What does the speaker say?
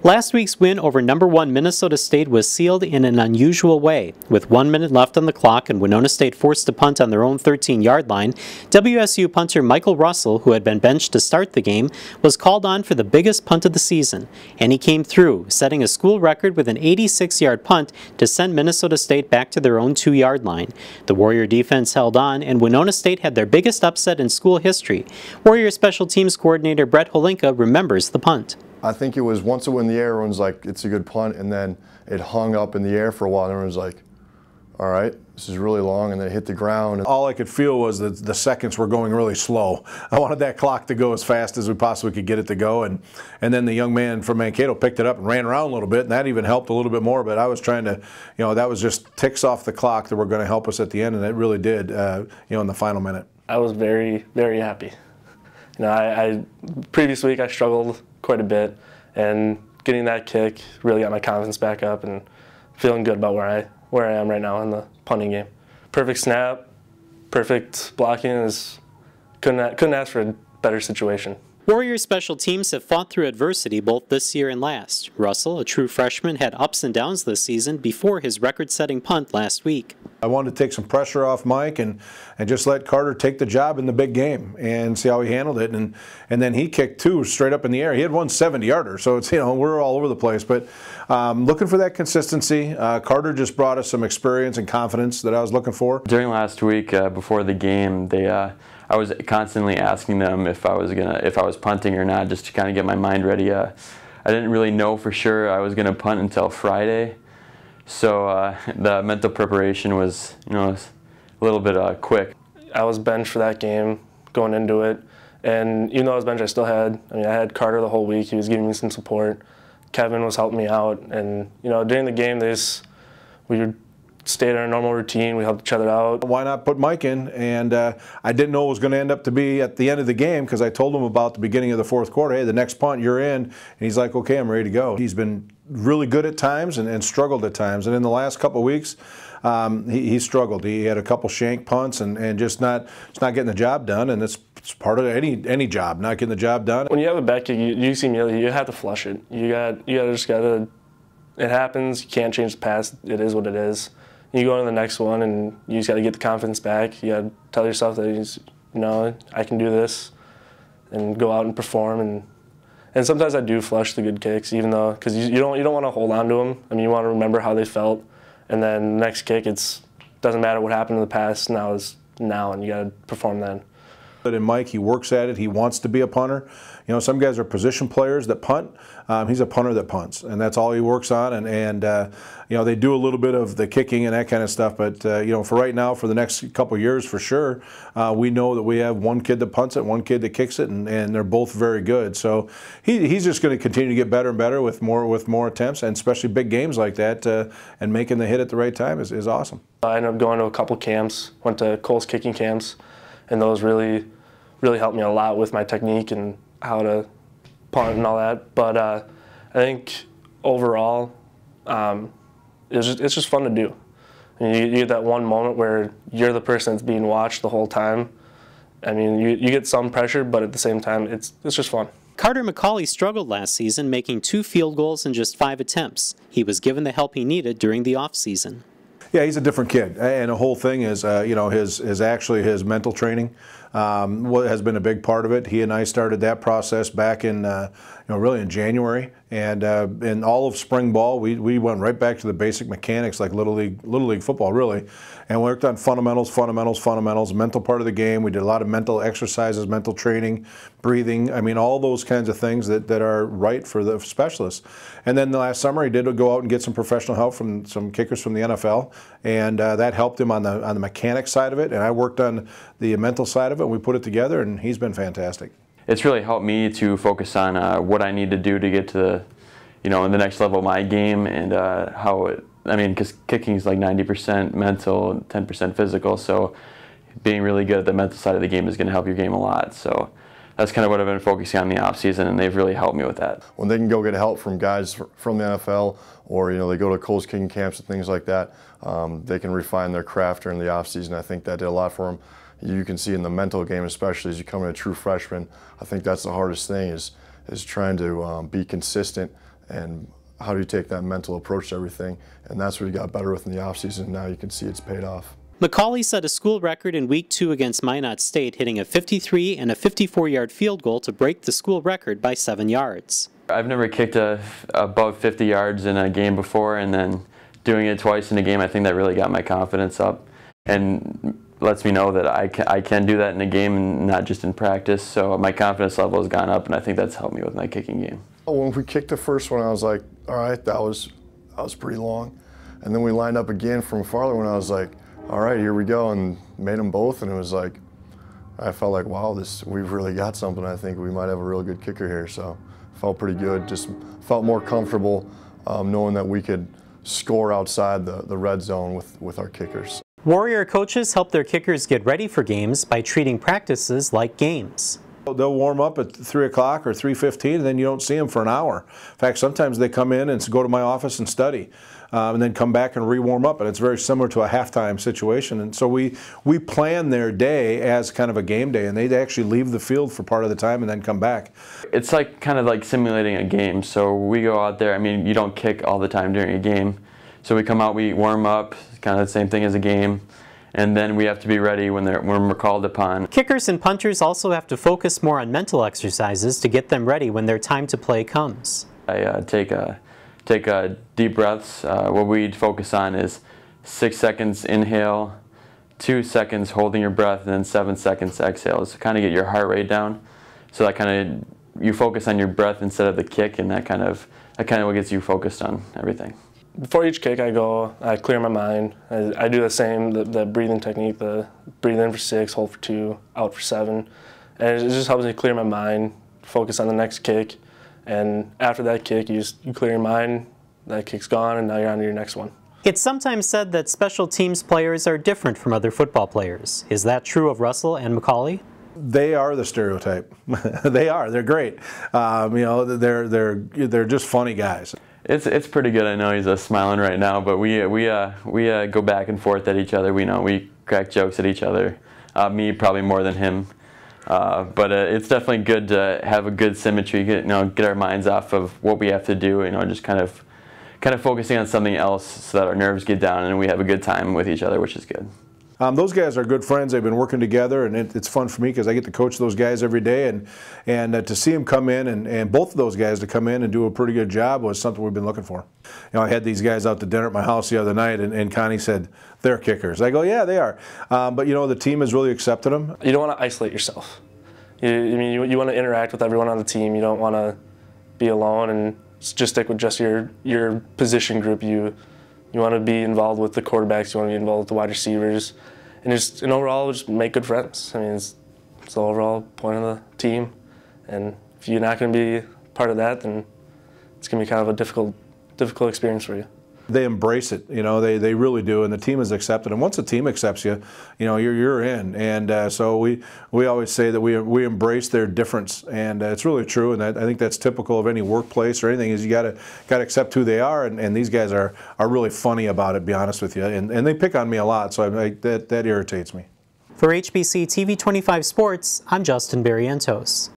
Last week's win over #1 Minnesota State was sealed in an unusual way. With 1 minute left on the clock and Winona State forced to punt on their own 13-yard line, WSU punter Michael Russell, who had been benched to start the game, was called on for the biggest punt of the season. And he came through, setting a school record with an 86-yard punt to send Minnesota State back to their own 2-yard line. The Warrior defense held on, and Winona State had their biggest upset in school history. Warrior special teams coordinator Brett Holinka remembers the punt. I think it was once it went in the air, everyone's like, it's a good punt, and then it hung up in the air for a while, and everyone's like, all right, this is really long, and then it hit the ground. All I could feel was that the seconds were going really slow. I wanted that clock to go as fast as we possibly could get it to go, and then the young man from Mankato picked it up and ran around a little bit, and that even helped a little bit more, but I was trying to, that was just ticks off the clock that were going to help us at the end, and it really did, in the final minute. I was very, very happy. Previous week I struggled quite a bit, and getting that kick really got my confidence back up and feeling good about where I am right now in the punting game. Perfect snap, perfect blocking, couldn't ask for a better situation. Warrior special teams have fought through adversity both this year and last. Russell, a true freshman, had ups and downs this season before his record-setting punt last week. I wanted to take some pressure off Mike and just let Carter take the job in the big game and see how he handled it. And then he kicked two straight up in the air. He had one 70-yarder, so it's we're all over the place. But looking for that consistency. Carter just brought us some experience and confidence that I was looking for. During last week before the game, I was constantly asking them if I was punting or not, just to kind of get my mind ready. I didn't really know for sure I was gonna punt until Friday, so the mental preparation was, a little bit quick. I was benched for that game going into it, and even though I was benched, I had Carter the whole week. He was giving me some support. Kevin was helping me out, and during the game, we stayed in our normal routine. We helped each other out. Why not put Mike in? And I didn't know it was going to end up to be at the end of the game because I told him about the beginning of the fourth quarter, hey, the next punt, you're in. And he's like, okay, I'm ready to go. He's been really good at times and struggled at times. And in the last couple of weeks, he struggled. He had a couple shank punts and just not getting the job done. And it's part of any job, not getting the job done. When you have a back kick, you see me, you have to flush it. It happens. You can't change the past. It is what it is. You go to the next one, and you just got to get the confidence back. You got to tell yourself that I can do this, and go out and perform. And sometimes I do flush the good kicks, even though because you don't want to hold on to them. You want to remember how they felt, and then the next kick, doesn't matter what happened in the past. Now is now, and you got to perform then. But in Mike, he works at it. He wants to be a punter. Some guys are position players that punt. He's a punter that punts, and that's all he works on. And they do a little bit of the kicking and that kind of stuff. But for right now, for the next couple of years, for sure, we know that we have one kid that punts it, one kid that kicks it, and they're both very good. So he's just going to continue to get better and better with more attempts, and especially big games like that, and making the hit at the right time is awesome. I ended up going to a couple camps. Went to Cole's kicking camps, and those really helped me a lot with my technique and how to punt and all that. But I think overall, it's just fun to do. You get that one moment where you're the person that's being watched the whole time. You get some pressure, but at the same time, it's just fun. Carter McCauley struggled last season, making 2 field goals in just 5 attempts. He was given the help he needed during the offseason. Yeah, he's a different kid, and the whole thing is, his mental training has been a big part of it. He and I started that process back in, really in January, and in all of spring ball, we went right back to the basic mechanics like Little League football, really, and we worked on fundamentals, mental part of the game. We did a lot of mental exercises, mental training, breathing. All those kinds of things that are right for the specialists. And then the last summer, he did go out and get some professional help from some kickers from the NFL, and that helped him on the mechanics side of it, and I worked on the mental side of it, and we put it together, and he's been fantastic. It's really helped me to focus on what I need to do to get to the next level of my game, and because kicking is like 90% mental, 10% physical, so being really good at the mental side of the game is going to help your game a lot. So that's kind of what I've been focusing on in the off season, and they've really helped me with that. When they can go get help from guys from the NFL, or they go to Cole's kicking camps and things like that, they can refine their craft during the off season. I think that did a lot for them. You can see in the mental game, especially as you come in a true freshman, I think that's the hardest thing is trying to be consistent and how do you take that mental approach to everything, and that's what he got better with in the offseason. Now you can see it's paid off. McCauley set a school record in Week 2 against Winona State, hitting a 53 and a 54-yard field goal to break the school record by 7 yards. I've never kicked above 50 yards in a game before, and then doing it twice in a game, I think that really got my confidence up and lets me know that I can do that in a game and not just in practice. So my confidence level has gone up, and I think that's helped me with my kicking game. When we kicked the first one, I was like, all right, that was pretty long. And then we lined up again from farther when I was like, all right, here we go, and made them both, and it was like, I felt like, wow, we've really got something. I think we might have a real good kicker here, so felt pretty good. Just felt more comfortable knowing that we could score outside the red zone with our kickers. Warrior coaches help their kickers get ready for games by treating practices like games. They'll warm up at 3 o'clock or 3:15, and then you don't see them for an hour. In fact, sometimes they come in and go to my office and study, and then come back and re-warm up, and it's very similar to a halftime situation. And so we plan their day as kind of a game day, and they actually leave the field for part of the time and then come back. It's like kind of like simulating a game. So we go out there, I mean, you don't kick all the time during a game. So we come out, we warm up, kind of the same thing as a game. And then we have to be ready when we're called upon. Kickers and punters also have to focus more on mental exercises to get them ready when their time to play comes. I take deep breaths. What we focus on is 6 seconds inhale, 2 seconds holding your breath, and then 7 seconds exhale. So kind of get your heart rate down. So that kind of, you focus on your breath instead of the kick, and that kind of what gets you focused on everything. Before each kick, I clear my mind. I do the same, the breathing technique, the breathe in for 6, hold for 2, out for 7. And it just helps me clear my mind, focus on the next kick. And after that kick, you clear your mind, that kick's gone, and now you're on to your next one. It's sometimes said that special teams players are different from other football players. Is that true of Russell and McCauley? They are the stereotype. They are. They're great. You know, they're just funny guys. It's pretty good. I know he's smiling right now, but we go back and forth at each other. We crack jokes at each other. Me probably more than him, but it's definitely good to have a good symmetry. Get our minds off of what we have to do. Just kind of focusing on something else so that our nerves get down and we have a good time with each other, which is good. Those guys are good friends. They've been working together, and it's fun for me because I get to coach those guys every day, and to see them come in, and both of those guys to come in and do a pretty good job was something we've been looking for. I had these guys out to dinner at my house the other night, and Connie said, they're kickers. I go, yeah, they are. But the team has really accepted them. You don't want to isolate yourself. You want to interact with everyone on the team. You don't want to be alone and just stick with just your position group. You want to be involved with the quarterbacks. You want to be involved with the wide receivers. And overall, just make good friends. I mean, it's the overall point of the team. And if you're not going to be part of that, then it's going to be kind of a difficult experience for you. They embrace it, they really do, and the team is accepted. And once the team accepts you, you're in. And so we always say that we embrace their difference, and it's really true. And I think that's typical of any workplace or anything. Is you got to accept who they are, and these guys are really funny about it. To be honest with you, and they pick on me a lot, so that irritates me. For HBC TV 25 Sports, I'm Justin Barrientos.